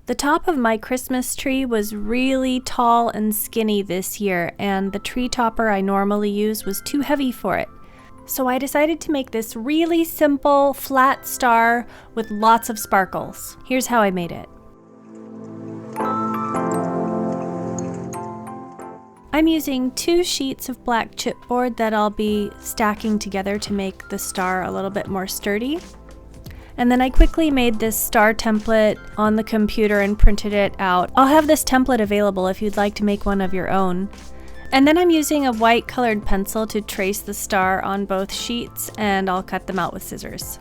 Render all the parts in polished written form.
The top of my Christmas tree was really tall and skinny this year, and the tree topper I normally use was too heavy for it. So I decided to make this really simple flat star with lots of sparkles. Here's how I made it. I'm using 2 sheets of black chipboard that I'll be stacking together to make the star a little bit more sturdy. And then I quickly made this star template on the computer and printed it out. I'll have this template available if you'd like to make one of your own. And then I'm using a white colored pencil to trace the star on both sheets, and I'll cut them out with scissors.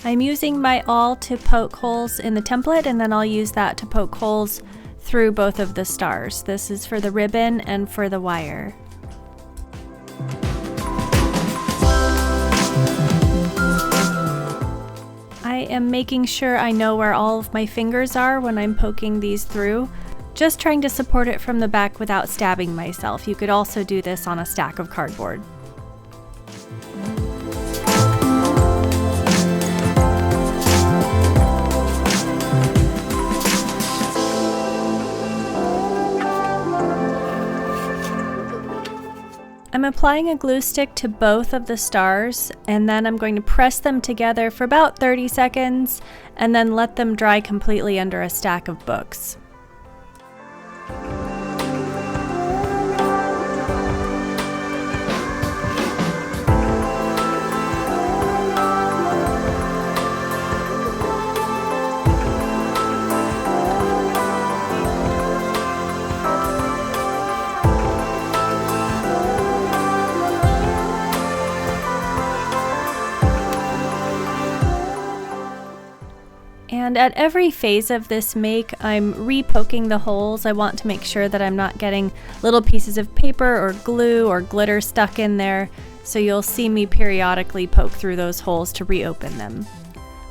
I'm using my awl to poke holes in the template, and then I'll use that to poke holes through both of the stars. This is for the ribbon and for the wire. I am making sure I know where all of my fingers are when I'm poking these through, just trying to support it from the back without stabbing myself. You could also do this on a stack of cardboard. I'm applying a glue stick to both of the stars, and then I'm going to press them together for about 30 seconds and then let them dry completely under a stack of books. And at every phase of this make, I'm re-poking the holes. I want to make sure that I'm not getting little pieces of paper or glue or glitter stuck in there, so you'll see me periodically poke through those holes to reopen them.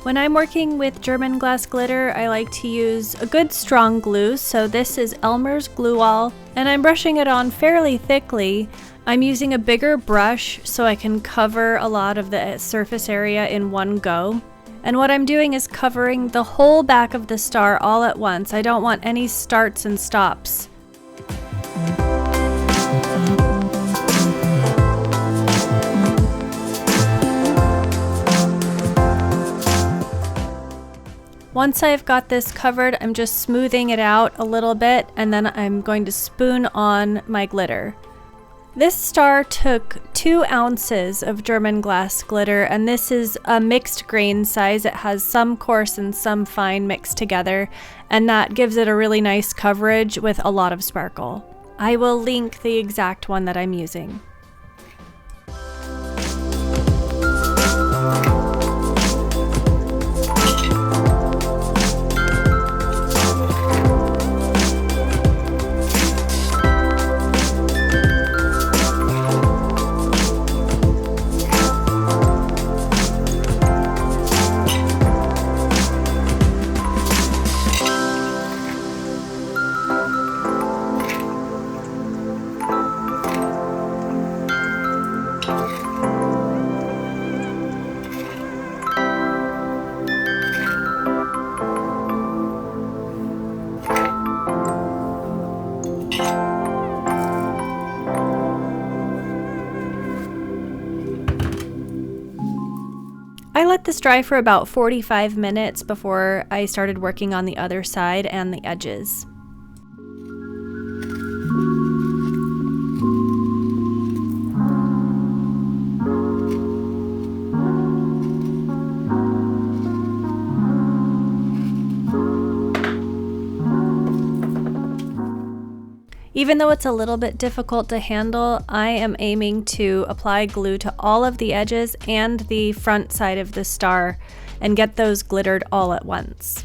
When I'm working with German glass glitter, I like to use a good strong glue, so this is Elmer's Glue All, and I'm brushing it on fairly thickly. I'm using a bigger brush so I can cover a lot of the surface area in one go. And what I'm doing is covering the whole back of the star all at once. I don't want any starts and stops. Once I've got this covered, I'm just smoothing it out a little bit, and then I'm going to spoon on my glitter. This star took 2 ounces of German glass glitter, and this is a mixed grain size. It has some coarse and some fine mixed together, and that gives it a really nice coverage with a lot of sparkle. I will link the exact one that I'm using. I let this dry for about 45 minutes before I started working on the other side and the edges. Even though it's a little bit difficult to handle, I am aiming to apply glue to all of the edges and the front side of the star and get those glittered all at once.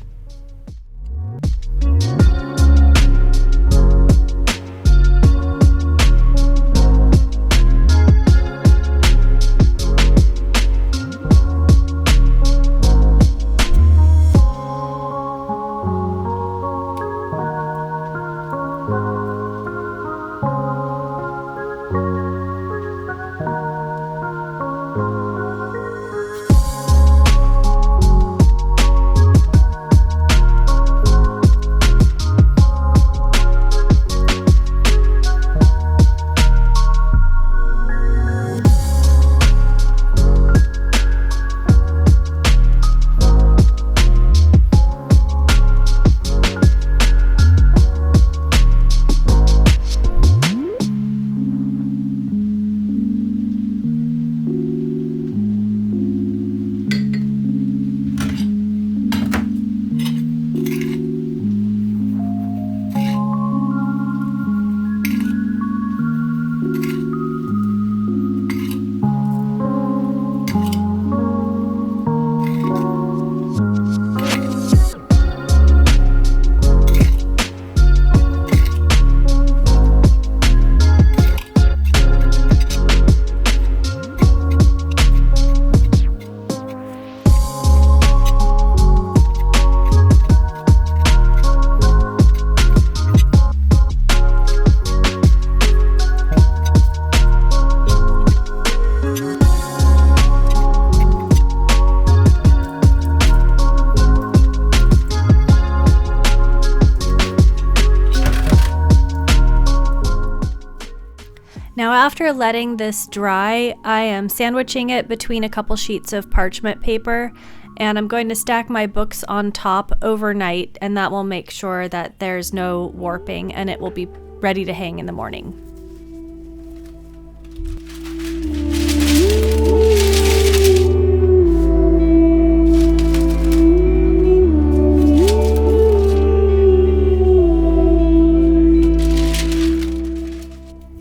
Now after letting this dry, I am sandwiching it between a couple sheets of parchment paper, and I'm going to stack my books on top overnight, and that will make sure that there's no warping and it will be ready to hang in the morning.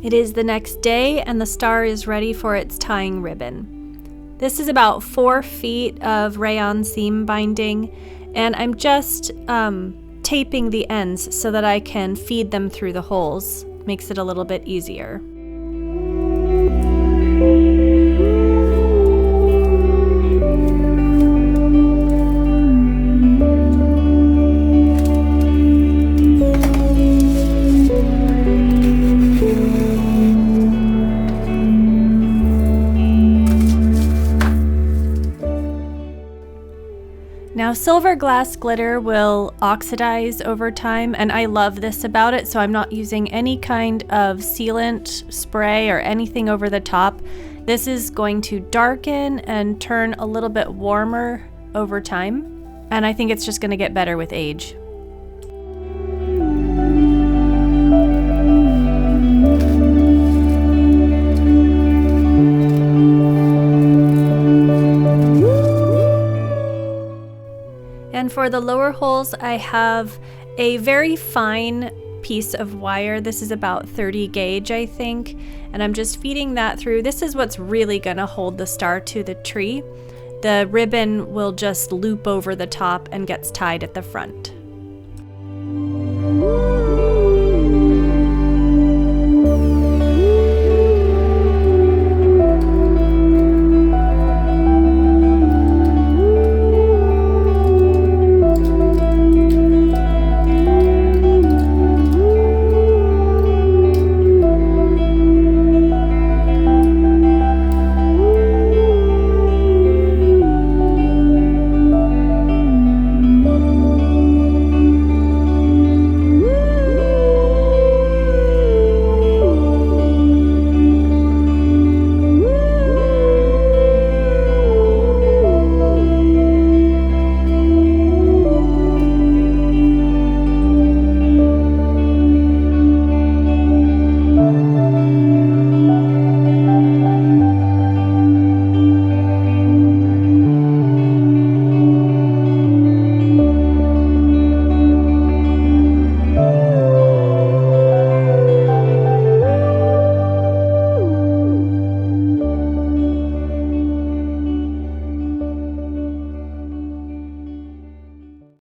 It is the next day and the star is ready for its tying ribbon. This is about 4 feet of rayon seam binding, and I'm just taping the ends so that I can feed them through the holes. Makes it a little bit easier. Now, silver glass glitter will oxidize over time, and I love this about it, so I'm not using any kind of sealant spray or anything over the top. This is going to darken and turn a little bit warmer over time, and I think it's just going to get better with age. And for the lower holes, I have a very fine piece of wire. This is about 30 gauge, I think, and I'm just feeding that through. This is what's really gonna hold the star to the tree. The ribbon will just loop over the top and gets tied at the front.